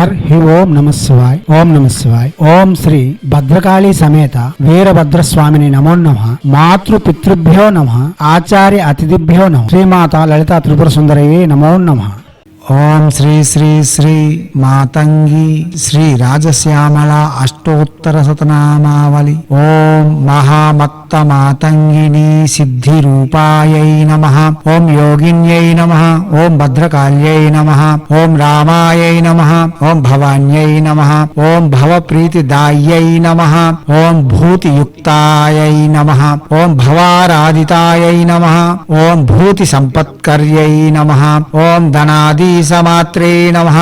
హి ఓం నమ శివాయ్. ఓం నమ శివాయ్. ఓం శ్రీ భద్రకాళీ సమేత వీరభద్రస్వామిని నమో నమః. మాతృ పితృభ్యో నమః. ఆచార్య అతిథిభ్యో నమః. శ్రీమాత లలితా త్రిపుర సుందరయే నమో నమః. ఓం శ్రీ శ్రీ శ్రీ మాతంగి శ్రీ రాజశ్యామల అష్టోత్తర శతనామావళి. ఓం మహామత్త మాతంగిని సిద్ధి రూపాయై నమః. ఓం యోగిన్యై నమః. ఓం భద్రకాళ్యై నమః. ఓం రామాయై నమః. ఓం భవాన్యై నమః. ఓం భవప్రీతిదాయై నమః. ఓం భూతియుక్తాయై నమః. ఓం భవారాధితాయై నమః. ఓం భూతి సంపత్కర్యై నమః. ఓం ధనాది సమాత్రే నమః.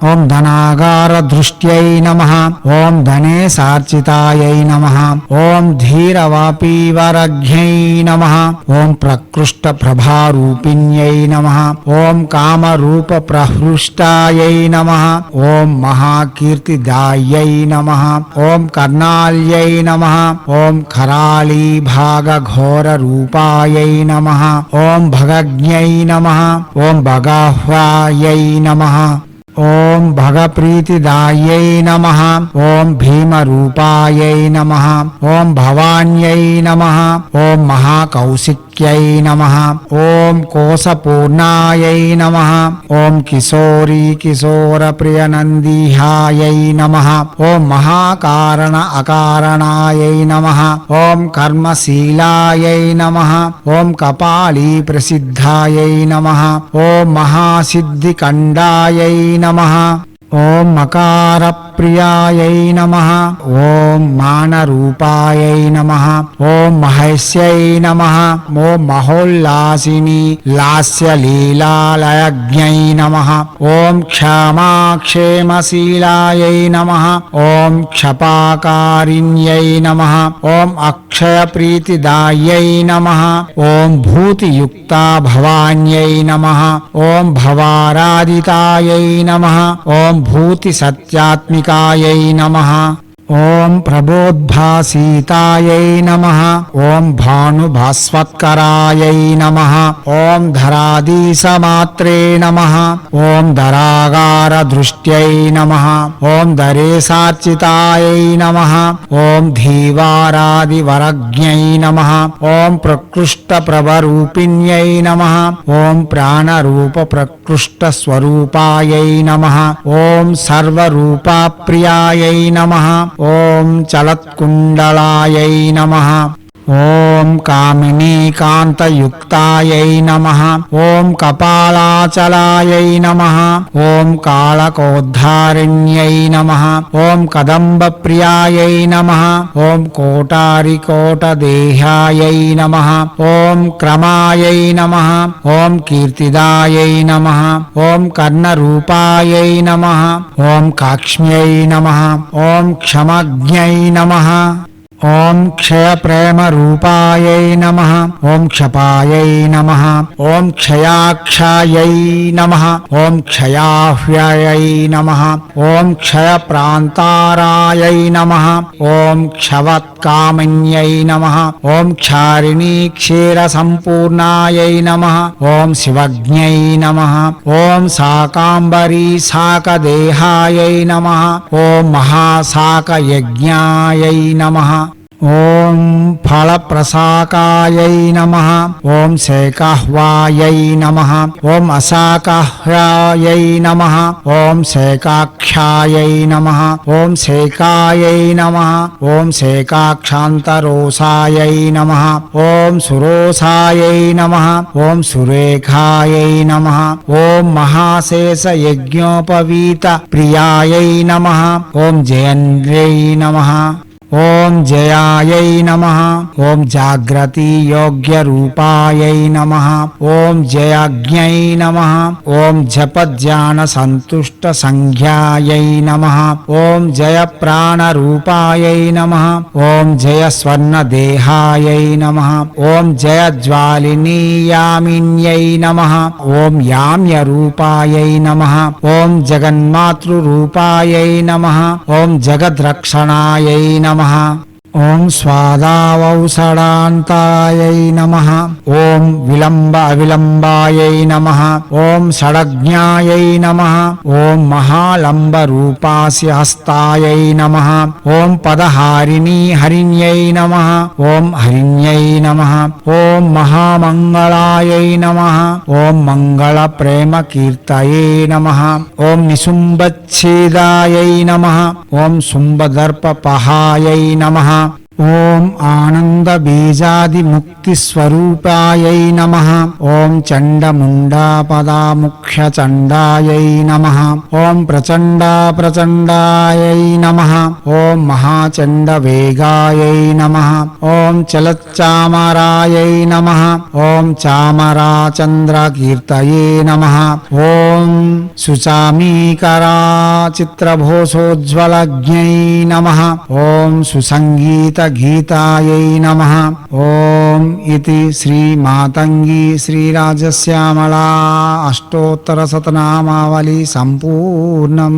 ఓం ధనాగార దృష్ట్యై నమః. ఓం ధనేశార్చితాయై నమః. ఓం ధీరవాపీవరజ్ఞై నమః. ఓం ప్రకృష్ట ప్రభారూపిణ్యై నమః. ఓం కామరూప ప్రహృష్టాయై నమః. ఓం మహాకీర్తిదాయై నమః. ఓం కర్ణాల్యై నమః. ఓం ఖరాళీభాగఘోర రూపాయై నమః. ఓం భగజ్ఞై నమః. ఓం భగాహ్వాయై నమః. ఓం భగప్రీతిదాయై నమః. ఓం భీమరూపాయై నమః. ఓం భవాన్యై నమః. ఓం మహాకౌశిక్యై నమః. ఓం కోసపూర్ణాయై నమః. ఓం కిశోరీ కిశోర ప్రియనందిహాయై నమః. ఓం మహాకారణ అకారణాయై నమః. ఓం కర్మశీలాయై నమః. ఓం కపాళీ ప్రసిద్ధాయై నమః. ఓం మహాసిద్ధికండాయై నమః. ఓం మకార ప్రియాయై నమః. ఓం మానరూపాయై నమః. ఓం మహేశ్యై నమః. ఓం మహోల్లాసిని లాస్యలీలాలయజ్ఞై నమః. ఓం క్షమాక్షేమశీలాయై నమః. ఓం క్షపాకారిణ్యై నమః. ఓం అక్షయప్రీతిదాయై నమః. ఓం భూతియుక్తా భవాన్యై నమః. ఓం భవారాధితాయై నమః. ఓం భూతి సత్యాత్మికాయై నమః. ఓం ప్రబోద్భాసీతాయై నమః. ఓం భానుభాస్వత్కరాయై నమః. ఓం ధరాధీసమాత్రే నమః. ఓం ధరాగార దృష్ట్యై నమః. ఓం ధరేశార్చితాయై నమః. ఓం ధీవారాదివరజ్ఞై నమః. ఓం ప్రకృష్ట ప్రభరూపిణ్యై నమః. ఓం ప్రాణరూప ప్రకృష్ట స్వరూపాయై నమః. ఓం సర్వరూపాప్రియాయై నమః. ఓం చలత్కుండలాయై నమః. ఓం కామినీకాంతయుక్తాయై నమః. ఓం కపాలాచలాయై నమః. ఓం కాళకోద్ధారిణ్యై నమః. ఓం కదంబప్రియాయై నమః. ఓం కోటారికోటదేహాయై నమః. ఓం క్రమాయై నమః. ఓం కీర్తిదాయై నమః. ఓం కర్ణరూపాయై నమః. ఓం కాక్ష్మ్యై నమః. ఓం క్షమజ్ఞై నమః. ఓం క్షయప్రేమరూపాయై నమః. ఓం క్షపాయై నమః. ఓం క్షయాక్షాయై నమః. ఓం క్షయాహ్యయై నమః. ఓం క్షయప్రాంతారాయై నమః. ఓం క్షవత్కామిన్యై నమః. ఓం క్షారిణీ క్షీరసంపూర్ణాయై నమః. ఓం శివజ్ఞై నమః. ఓం శాకాంబరీ శాకదేహాయై నమః. ఓం మహాశాకయజ్ఞాయై నమః. ఓం ఫలప్రసాకాయై నమః. ఓం శేకాహ్వాయై నమః. ఓం అశాకాహ్యాయై నమః. ఓం శేకాక్షాయై నమః. ఓం శేకాయై నమః. ఓం శేకాక్షాంతరోసాయై నమః. ఓం సురోసాయై నమః. ఓం సురేఖాయై నమః. ఓం మహాశేషయజ్ఞోపవీత ప్రియాయై నమః. ఓం జయేంద్ర్యై నమః. ఓం జయాయై నమః. ఓం జాగ్రతి యోగ్య రూపాయై నమః. ఓం జయాజ్ఞై నమః. ఓం జపధ్యాన సంతుష్ట సంజ్ఞాయై నమః. ఓం జయ ప్రాణ రూపాయై నమః. ఓం జయ స్వర్ణ దేహాయై నమః. ఓం జయ జ్వాలినీయామిన్యై నమః. ఓం యామ్య రూపాయై నమః. ఓం జగన్మాతృ రూపాయై నమః. ఓం జగద్రక్షణాయై నమః. ఓం స్వాదావౌషడాంతాయై నమః. ఓం విలంబ అవిలంబాయై నమః. ఓం షడజ్ఞాయై నమః. ఓం మహాలంబ రూపాస్య హస్తాయై నమః. ఓం పదహారిణీ హరిణ్యై నమః. ఓం హరిణ్యై నమః. ఓం మహామంగళాయై నమః. ఓం మంగళ ప్రేమ కీర్తయే నమః. ఓం నిశుంభచ్ఛేదాయై నమః. ఓం శుంభదర్పపహాయై నమః. ఓం ఆనంద బీజాది ముక్తి స్వరూపాయై నమః. ఓం చండముండాపదాముఖ్య చండాయై నమః. ఓం ప్రచండాయై నమః. ఓం మహాచండ వేగాయై నమః. ఓం చలచ్చామరాయై నమః. ఓం చామరాచంద్ర కీర్తయే నమః. ఓం సుచామీకరా చిత్రభోసోజ్వలజ్ఞై నమః. ఓం సుసంగీత గీతాయై నమః. ఓం ఇతి శ్రీ మాతంగి శ్రీ రాజశ్యామలా అష్టోత్తర శతనామావళి సంపూర్ణం.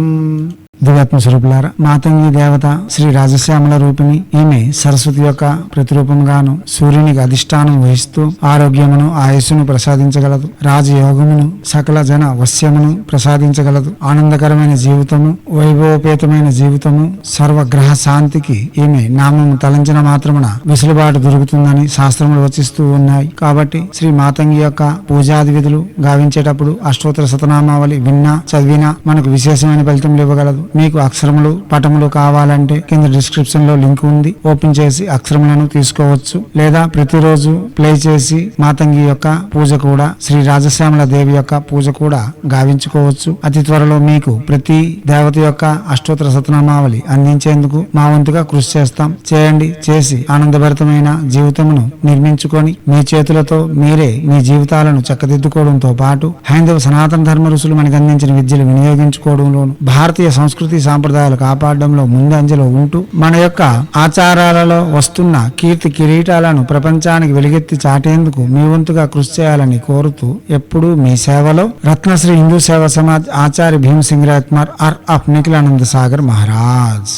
దివ్యాత్మ స్వరూపులారా, మాతంగి దేవత శ్రీ రాజశ్యామల రూపిణి. ఈమె సరస్వతి యొక్క ప్రతిరూపంగాను సూర్యునికి అధిష్టానం వహిస్తూ ఆరోగ్యమును ఆయుస్సును ప్రసాదించగలదు. రాజయోగమును సకల జన వశ్యమును ప్రసాదించగలదు. ఆనందకరమైన జీవితము, వైభవపేతమైన జీవితము, సర్వగ్రహ శాంతికి ఈమె నామము తలంచిన మాత్రమున వెసులుబాటు దొరుకుతుందని శాస్త్రములు వచిస్తూ ఉన్నాయి. కాబట్టి శ్రీ మాతంగి యొక్క పూజాది విధులు గావించేటప్పుడు అష్టోత్తర శతనామావళి విన్నా చదివినా మనకు విశేషమైన ఫలితం ఇవ్వగలదు. మీకు అక్షరములు పటములు కావాలంటే కింద డిస్క్రిప్షన్ లో లింక్ ఉంది. ఓపెన్ చేసి అక్షరములను తీసుకోవచ్చు. లేదా ప్రతిరోజు ప్లే చేసి మాతంగి యొక్క పూజ కూడా, శ్రీ రాజశ్యామల దేవి యొక్క పూజ కూడా గావించుకోవచ్చు. అతి త్వరలో మీకు ప్రతి దేవత యొక్క అష్టోత్తర శతనామావళి అందించేందుకు మా వంతుగా కృషి చేస్తాం. చేయండి. చేసి ఆనందభరితమైన జీవితమును నిర్మించుకొని మీ చేతులతో మీరే మీ జీవితాలను చక్కదిద్దుకోవడంతో పాటు హైందవ సనాతన ధర్మ ఋషులు మనకు అందించిన విద్యలు వినియోగించుకోవడంలోను, భారతీయ సంస్కృతి సాంప్రదాయాలు కాపాడడంలో ముందంజలో ఉంటూ మన యొక్క ఆచారాలలో వస్తున్న కీర్తి కిరీటాలను ప్రపంచానికి వెలుగెత్తి చాటేందుకు మీ వంతుగా కృషి చేయాలని కోరుతూ ఎప్పుడూ మీ సేవలో రత్నశ్రీ హిందూ సేవా సమాజ్ ఆచార్య భీమ్ సింగ్ రాజ్కుమార్ ఆర్ ఆఫ్ నిఖిలానంద సాగర్ మహారాజ్.